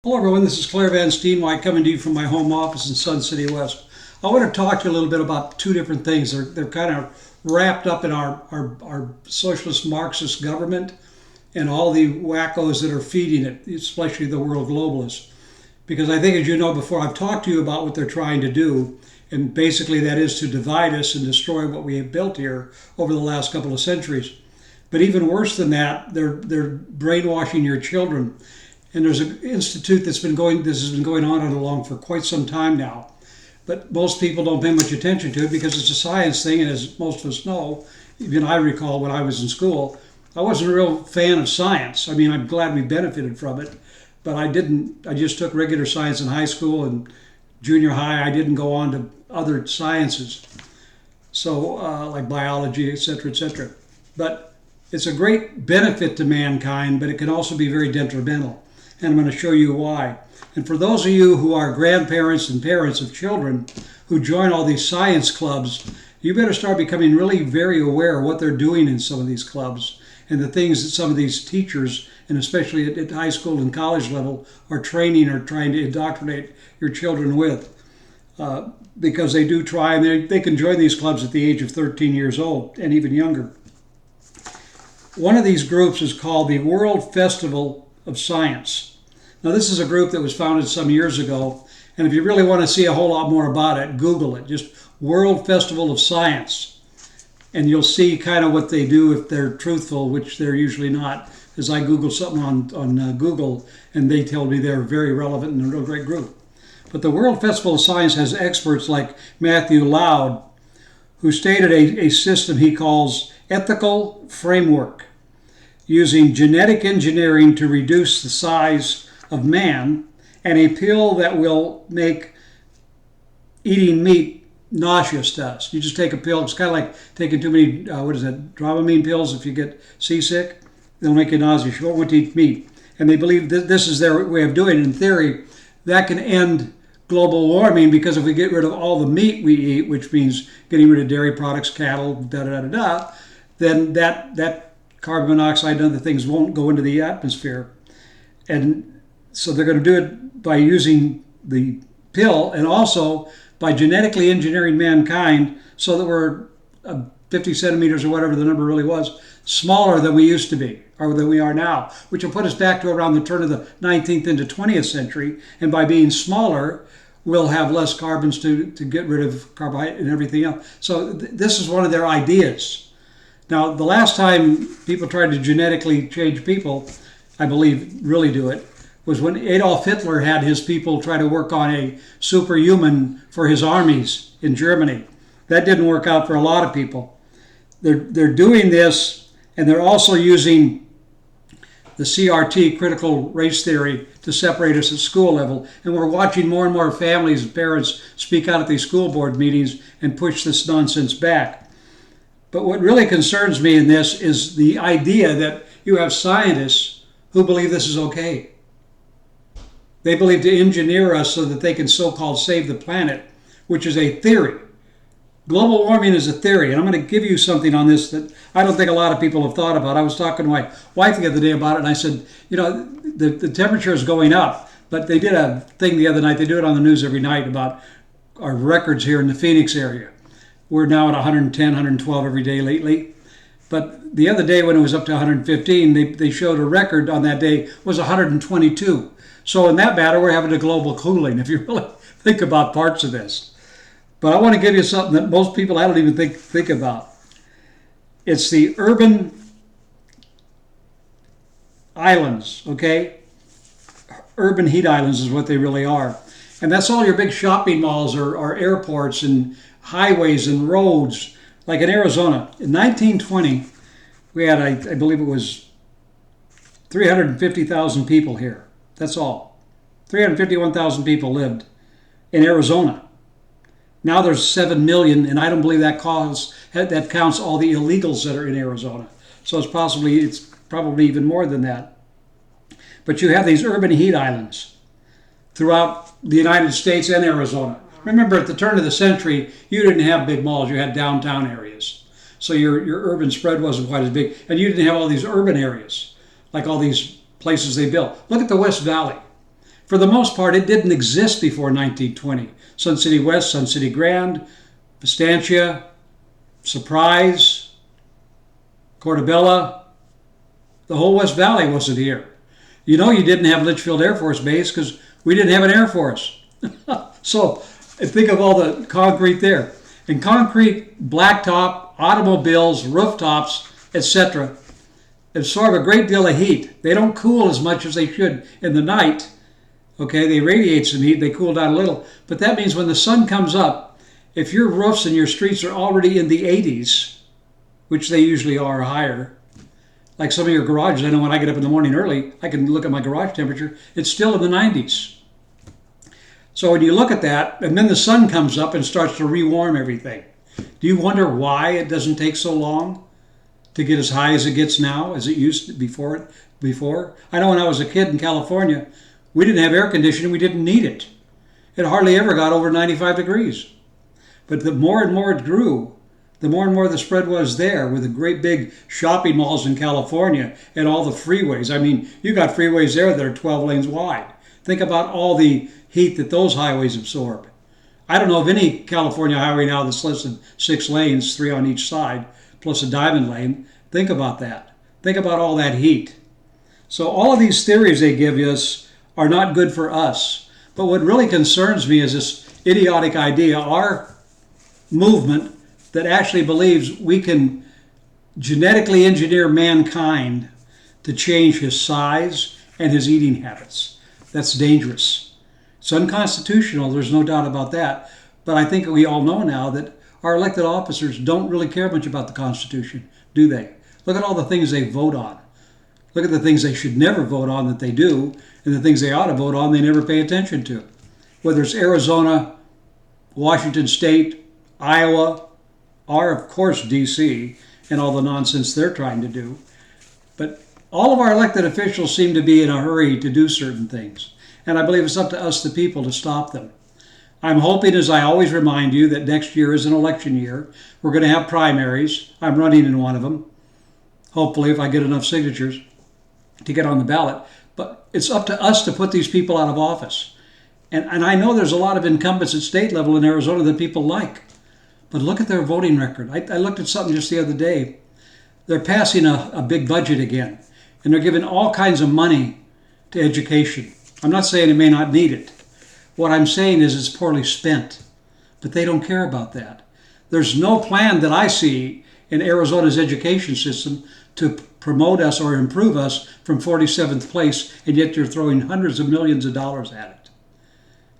Hello everyone, this is Claire Van Steenwyk coming to you from my home office in Sun City West. I want to talk to you a little bit about two different things. They're kind of wrapped up in our socialist Marxist government and all the wackos that are feeding it, especially the world globalists. Because I think, as you know before, I've talked to you about what they're trying to do, and basically that is to divide us and destroy what we have built here over the last couple of centuries. But even worse than that, they're brainwashing your children. And there's an institute this has been going on and along for quite some time now. But most people don't pay much attention to it because it's a science thing, and as most of us know, even I recall when I was in school, I wasn't a real fan of science. I mean, I'm glad we benefited from it, but I just took regular science in high school and junior high. I didn't go on to other sciences, so like biology, et cetera, et cetera. But it's a great benefit to mankind, but it can also be very detrimental. And I'm going to show you why. And for those of you who are grandparents and parents of children who join all these science clubs, you better start becoming really very aware of what they're doing in some of these clubs and the things that some of these teachers, and especially at high school and college level, are training or trying to indoctrinate your children with. Because they do try, and they can join these clubs at the age of 13 years old and even younger. One of these groups is called the World Festival of Science. Now, this is a group that was founded some years ago, and if you really want to see a whole lot more about it, Google it, just World Festival of Science, and you'll see kind of what they do if they're truthful, which they're usually not, because I Googled something on Google, and they told me they're very relevant and a real great group. But the World Festival of Science has experts like Matthew Loud, who stated a system he calls ethical framework, using genetic engineering to reduce the size of man, and a pill that will make eating meat nauseous to us. You just take a pill. It's kind of like taking too many, Dramamine pills. If you get seasick, they'll make you nauseous. You won't want to eat meat. And they believe that this is their way of doing it. In theory, that can end global warming, because if we get rid of all the meat we eat, which means getting rid of dairy products, cattle, then that carbon monoxide and other things won't go into the atmosphere. And so they're going to do it by using the pill and also by genetically engineering mankind so that we're 50 centimeters or whatever the number really was, smaller than we used to be or than we are now, which will put us back to around the turn of the 19th into 20th century. And by being smaller, we'll have less carbons to get rid of carbohydrate and everything else. So this is one of their ideas. Now, the last time people tried to genetically change people, I believe really do it, was when Adolf Hitler had his people try to work on a superhuman for his armies in Germany. That didn't work out for a lot of people. They're doing this, and they're also using the CRT, critical race theory, to separate us at school level. And we're watching more and more families and parents speak out at these school board meetings and push this nonsense back. But what really concerns me in this is the idea that you have scientists who believe this is okay. They believe to engineer us so that they can so-called save the planet, which is a theory. Global warming is a theory, and I'm going to give you something on this that I don't think a lot of people have thought about. I was talking to my wife the other day about it, and I said, the temperature is going up, but they did a thing the other night. They do it on the news every night about our records here in the Phoenix area. We're now at 110, 112 every day lately. But the other day when it was up to 115, they showed a record on that day was 122. So in that matter, we're having a global cooling, if you really think about parts of this. But I want to give you something that most people I don't even think about. It's the urban islands, okay? Urban heat islands is what they really are. And that's all your big shopping malls or airports and highways and roads. Like in Arizona, in 1920, we had, I believe it was 350,000 people here. That's all. 351,000 people lived in Arizona. Now there's 7 million, and I don't believe that counts all the illegals that are in Arizona. So it's probably even more than that. But you have these urban heat islands throughout the United States and Arizona. Remember, at the turn of the century, you didn't have big malls. You had downtown areas. So your urban spread wasn't quite as big. And you didn't have all these urban areas, like all these places they built. Look at the West Valley. For the most part, it didn't exist before 1920. Sun City West, Sun City Grand, Estancia, Surprise, Portobello, the whole West Valley wasn't here. You know you didn't have Litchfield Air Force Base because we didn't have an Air Force. So think of all the concrete there. And concrete, blacktop, automobiles, rooftops, etc. absorb a great deal of heat. They don't cool as much as they should in the night. Okay, they radiate some heat, they cool down a little. But that means when the sun comes up, if your roofs and your streets are already in the 80s, which they usually are higher, like some of your garages, I know when I get up in the morning early, I can look at my garage temperature, it's still in the 90s. So when you look at that, and then the sun comes up and starts to rewarm everything, do you wonder why it doesn't take so long to get as high as it gets now, as it used to before? I know when I was a kid in California, we didn't have air conditioning, we didn't need it. It hardly ever got over 95 degrees. But the more and more it grew, the more and more the spread was there with the great big shopping malls in California and all the freeways. I mean, you got freeways there that are 12 lanes wide. Think about all the heat that those highways absorb. I don't know of any California highway now that's less than 6 lanes, 3 on each side, plus a diamond lane. Think about that. Think about all that heat. So all of these theories they give us are not good for us. But what really concerns me is this idiotic idea, our movement that actually believes we can genetically engineer mankind to change his size and his eating habits. That's dangerous. It's unconstitutional, there's no doubt about that. But I think we all know now that our elected officers don't really care much about the Constitution, do they? Look at all the things they vote on. Look at the things they should never vote on that they do, and the things they ought to vote on they never pay attention to. Whether it's Arizona, Washington State, Iowa, or of course D.C., and all the nonsense they're trying to do. But all of our elected officials seem to be in a hurry to do certain things. And I believe it's up to us, the people, to stop them. I'm hoping, as I always remind you, that next year is an election year. We're going to have primaries. I'm running in one of them. Hopefully, if I get enough signatures to get on the ballot. But it's up to us to put these people out of office. And I know there's a lot of incumbents at state level in Arizona that people like. But look at their voting record. I looked at something just the other day. They're passing a big budget again. And they're giving all kinds of money to education. I'm not saying they may not need it. What I'm saying is it's poorly spent. But they don't care about that. There's no plan that I see in Arizona's education system to promote us or improve us from 47th place, and yet you're throwing hundreds of millions of dollars at it.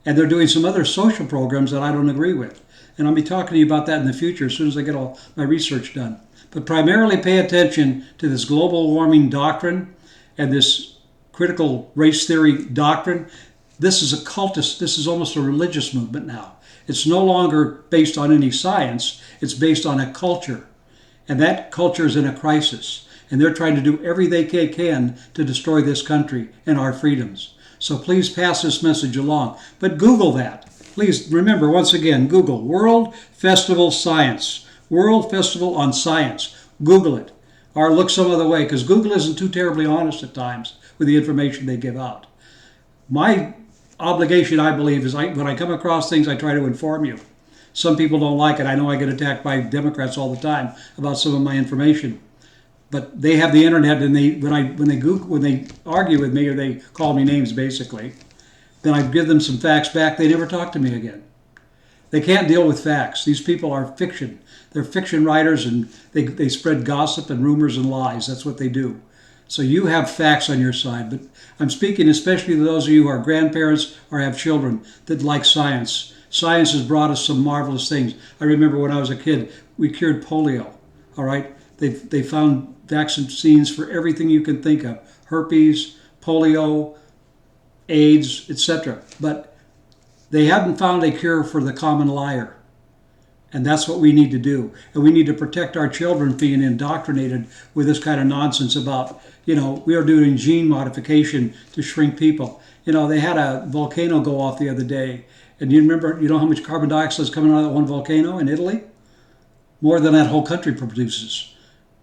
And they're doing some other social programs that I don't agree with. And I'll be talking to you about that in the future as soon as I get all my research done. But primarily pay attention to this global warming doctrine and this critical race theory doctrine. This is a cultist, this is almost a religious movement now. It's no longer based on any science, it's based on a culture. And that culture is in a crisis. And they're trying to do everything they can to destroy this country and our freedoms. So please pass this message along. But Google that. Please remember, once again, Google World Festival Science. World Festival on Science. Google it. Or look some other way, because Google isn't too terribly honest at times with the information they give out. My obligation, I believe, is when I come across things, I try to inform you. Some people don't like it. I know I get attacked by Democrats all the time about some of my information. But they have the internet, and when they argue with me or they call me names, basically, then I give them some facts back. They never talk to me again. They can't deal with facts. These people are fiction. They're fiction writers, and they spread gossip and rumors and lies. That's what they do. So you have facts on your side. But I'm speaking especially to those of you who are grandparents or have children that like science. Science has brought us some marvelous things. I remember when I was a kid, we cured polio. All right, they found vaccines for everything you can think of: herpes, polio, AIDS, etc. But they haven't found a cure for the common liar. And that's what we need to do. And we need to protect our children being indoctrinated with this kind of nonsense about, we are doing gene modification to shrink people. They had a volcano go off the other day. And you know how much carbon dioxide is coming out of that one volcano in Italy? More than that whole country produces.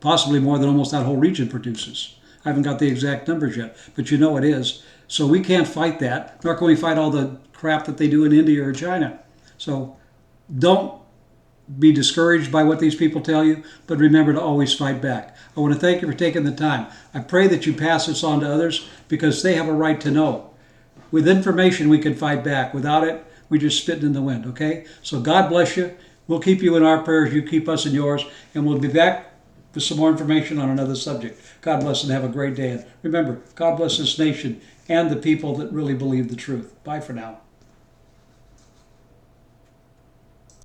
Possibly more than almost that whole region produces. I haven't got the exact numbers yet, but it is. So we can't fight that, nor can we fight all the crap that they do in India or China. So don't be discouraged by what these people tell you, but remember to always fight back. I want to thank you for taking the time. I pray that you pass this on to others because they have a right to know. With information, we can fight back. Without it, we're just spitting in the wind, okay? So God bless you. We'll keep you in our prayers. You keep us in yours. And we'll be back with some more information on another subject. God bless and have a great day. And remember, God bless this nation and the people that really believe the truth. Bye for now.